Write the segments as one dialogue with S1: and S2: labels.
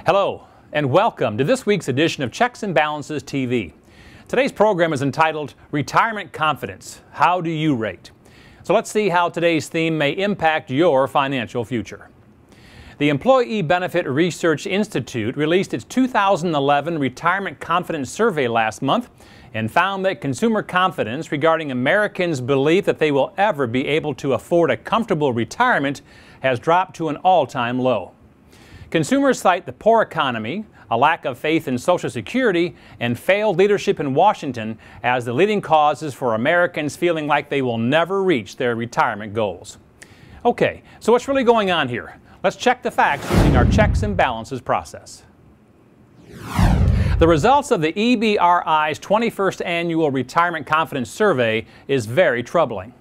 S1: Hello, and welcome to this week's edition of Checks and Balances TV. Today's program is entitled Retirement Confidence. How do you rate? So let's see how today's theme may impact your financial future. The Employee Benefit Research Institute released its 2011 Retirement Confidence Survey last month and found that consumer confidence regarding Americans' belief that they will ever be able to afford a comfortable retirement has dropped to an all-time low. Consumers cite the poor economy, a lack of faith in Social Security, and failed leadership in Washington as the leading causes for Americans feeling like they will never reach their retirement goals. Okay, so what's really going on here? Let's check the facts using our checks and balances process. The results of the EBRI's 21st Annual Retirement Confidence Survey is very troubling.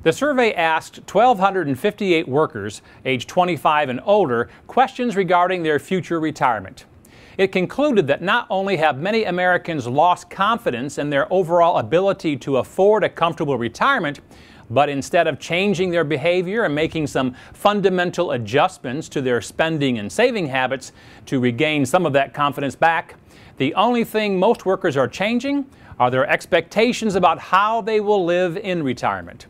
S1: The survey asked 1,258 workers aged 25 and older questions regarding their future retirement. It concluded that not only have many Americans lost confidence in their overall ability to afford a comfortable retirement, but instead of changing their behavior and making some fundamental adjustments to their spending and saving habits to regain some of that confidence back, the only thing most workers are changing are their expectations about how they will live in retirement.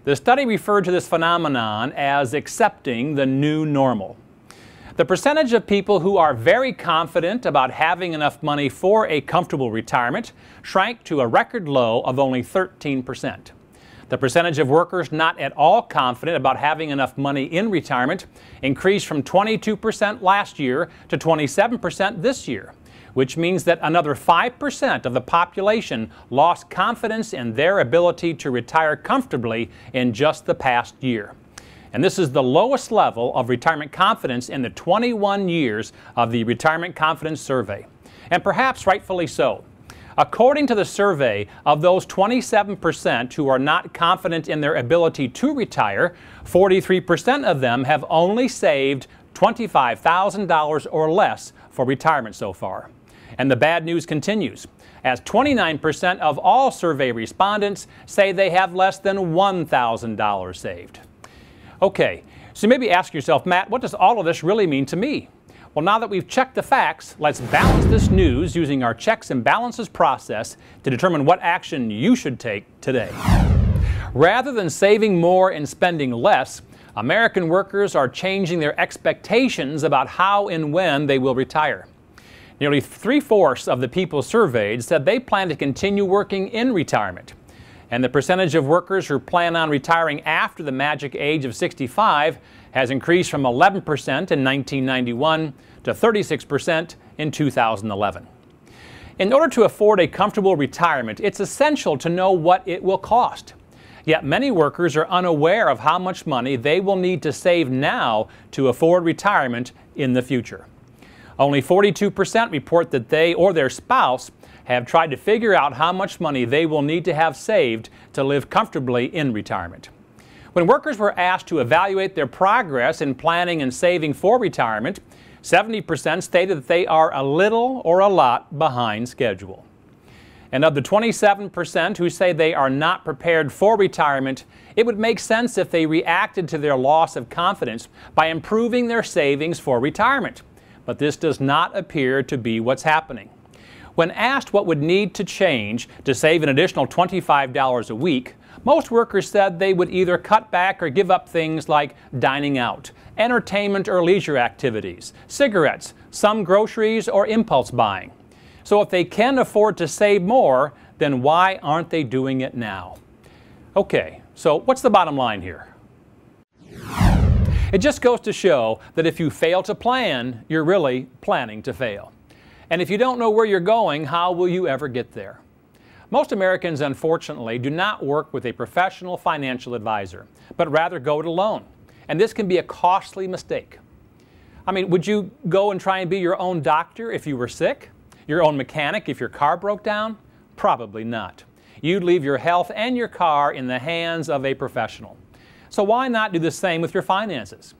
S1: The study referred to this phenomenon as accepting the new normal. The percentage of people who are very confident about having enough money for a comfortable retirement shrank to a record low of only 13%. The percentage of workers not at all confident about having enough money in retirement increased from 22% last year to 27% this year, which means that another 5% of the population lost confidence in their ability to retire comfortably in just the past year. And this is the lowest level of retirement confidence in the 21 years of the Retirement Confidence Survey, and perhaps rightfully so. According to the survey, of those 27% who are not confident in their ability to retire, 43% of them have only saved $25,000 or less for retirement so far. And the bad news continues, as 29% of all survey respondents say they have less than $1,000 saved. Okay, so maybe ask yourself, Matt, what does all of this really mean to me? Well, now that we've checked the facts, let's balance this news using our checks and balances process to determine what action you should take today. Rather than saving more and spending less, American workers are changing their expectations about how and when they will retire. Nearly 3/4 of the people surveyed said they plan to continue working in retirement. And the percentage of workers who plan on retiring after the magic age of 65 has increased from 11% in 1991 to 36% in 2011. In order to afford a comfortable retirement, it's essential to know what it will cost. Yet many workers are unaware of how much money they will need to save now to afford retirement in the future. Only 42% report that they or their spouse have tried to figure out how much money they will need to have saved to live comfortably in retirement. When workers were asked to evaluate their progress in planning and saving for retirement, 70% stated that they are a little or a lot behind schedule. And of the 27% who say they are not prepared for retirement, it would make sense if they reacted to their loss of confidence by improving their savings for retirement. But this does not appear to be what's happening. When asked what would need to change to save an additional $25 a week, most workers said they would either cut back or give up things like dining out, entertainment or leisure activities, cigarettes, some groceries, or impulse buying. So if they can afford to save more, then why aren't they doing it now? Okay, so what's the bottom line here? It just goes to show that if you fail to plan, you're really planning to fail. And if you don't know where you're going, how will you ever get there? Most Americans, unfortunately, do not work with a professional financial advisor, but rather go it alone. And this can be a costly mistake. I mean, would you go and try and be your own doctor if you were sick? Your own mechanic if your car broke down? Probably not. You'd leave your health and your car in the hands of a professional. So why not do the same with your finances?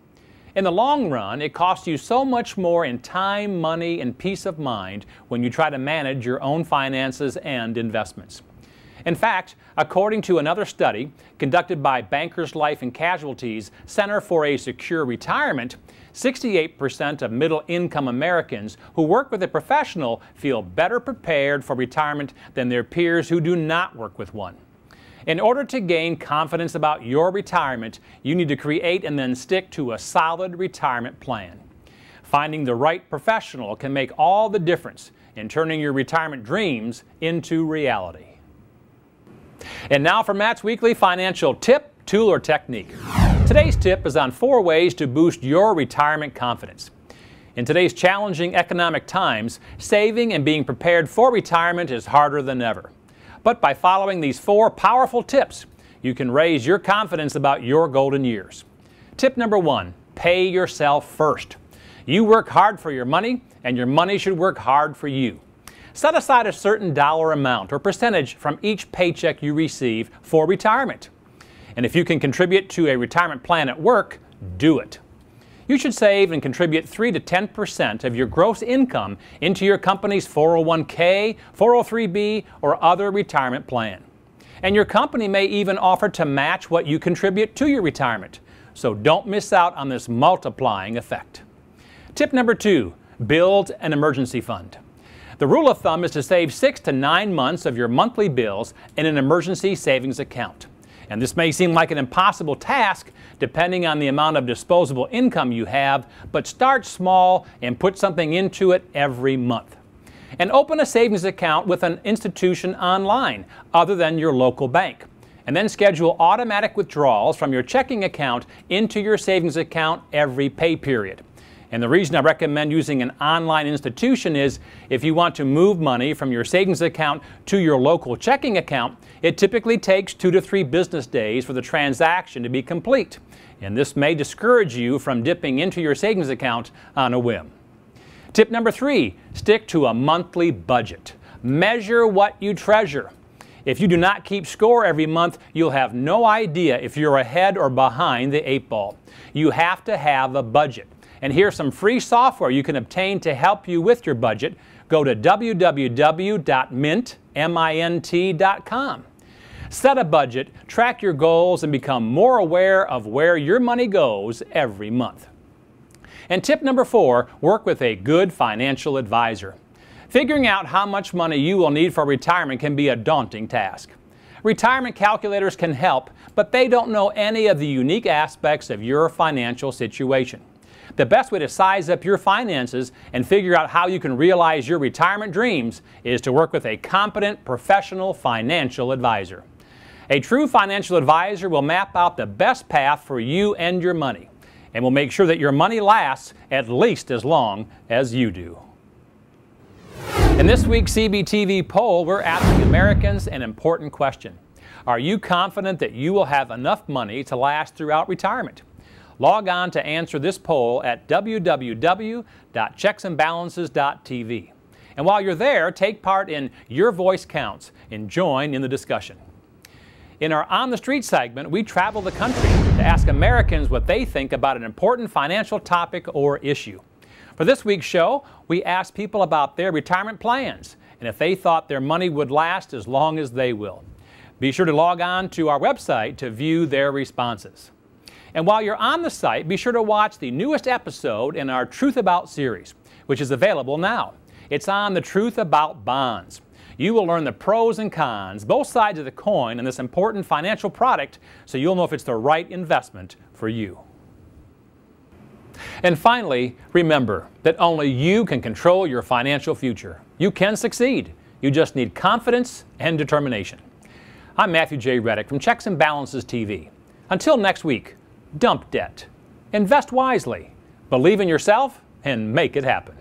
S1: In the long run, it costs you so much more in time, money, and peace of mind when you try to manage your own finances and investments. In fact, according to another study conducted by Bankers Life and Casualty's Center for a Secure Retirement, 68% of middle-income Americans who work with a professional feel better prepared for retirement than their peers who do not work with one. In order to gain confidence about your retirement, you need to create and then stick to a solid retirement plan. Finding the right professional can make all the difference in turning your retirement dreams into reality. And now for Matt's weekly financial tip, tool, or technique. Today's tip is on 4 ways to boost your retirement confidence. In today's challenging economic times, saving and being prepared for retirement is harder than ever. But by following these 4 powerful tips, you can raise your confidence about your golden years. Tip number 1, pay yourself first. You work hard for your money, and your money should work hard for you. Set aside a certain dollar amount or percentage from each paycheck you receive for retirement. And if you can contribute to a retirement plan at work, do it. You should save and contribute 3 to 10% of your gross income into your company's 401k, 403b, or other retirement plan. And your company may even offer to match what you contribute to your retirement. So don't miss out on this multiplying effect. Tip number 2, build an emergency fund. The rule of thumb is to save 6 to 9 months of your monthly bills in an emergency savings account. And this may seem like an impossible task depending on the amount of disposable income you have, but start small and put something into it every month. And open a savings account with an institution online other than your local bank. And then schedule automatic withdrawals from your checking account into your savings account every pay period. And the reason I recommend using an online institution is if you want to move money from your savings account to your local checking account, it typically takes 2 to 3 business days for the transaction to be complete. And this may discourage you from dipping into your savings account on a whim. Tip number 3, stick to a monthly budget. Measure what you treasure. If you do not keep score every month, you'll have no idea if you're ahead or behind the 8 ball. You have to have a budget. And here's some free software you can obtain to help you with your budget. Go to www.mint.com. Set a budget, track your goals, and become more aware of where your money goes every month. And tip number 4, work with a good financial advisor. Figuring out how much money you will need for retirement can be a daunting task. Retirement calculators can help, but they don't know any of the unique aspects of your financial situation. The best way to size up your finances and figure out how you can realize your retirement dreams is to work with a competent professional financial advisor. A true financial advisor will map out the best path for you and your money, and will make sure that your money lasts at least as long as you do. In this week's CBTV poll, we're asking Americans an important question. Are you confident that you will have enough money to last throughout retirement? Log on to answer this poll at www.checksandbalances.tv. And while you're there, take part in Your Voice Counts and join in the discussion. In our On the Street segment, we travel the country to ask Americans what they think about an important financial topic or issue. For this week's show, we asked people about their retirement plans and if they thought their money would last as long as they will. Be sure to log on to our website to view their responses. And while you're on the site, be sure to watch the newest episode in our Truth About series, which is available now. It's on the truth about bonds. You will learn the pros and cons, both sides of the coin, in this important financial product, so you'll know if it's the right investment for you. And finally, remember that only you can control your financial future. You can succeed. You just need confidence and determination. I'm Matthew J. Reddick from Checks and Balances TV. Until next week, dump debt, invest wisely, believe in yourself, and make it happen.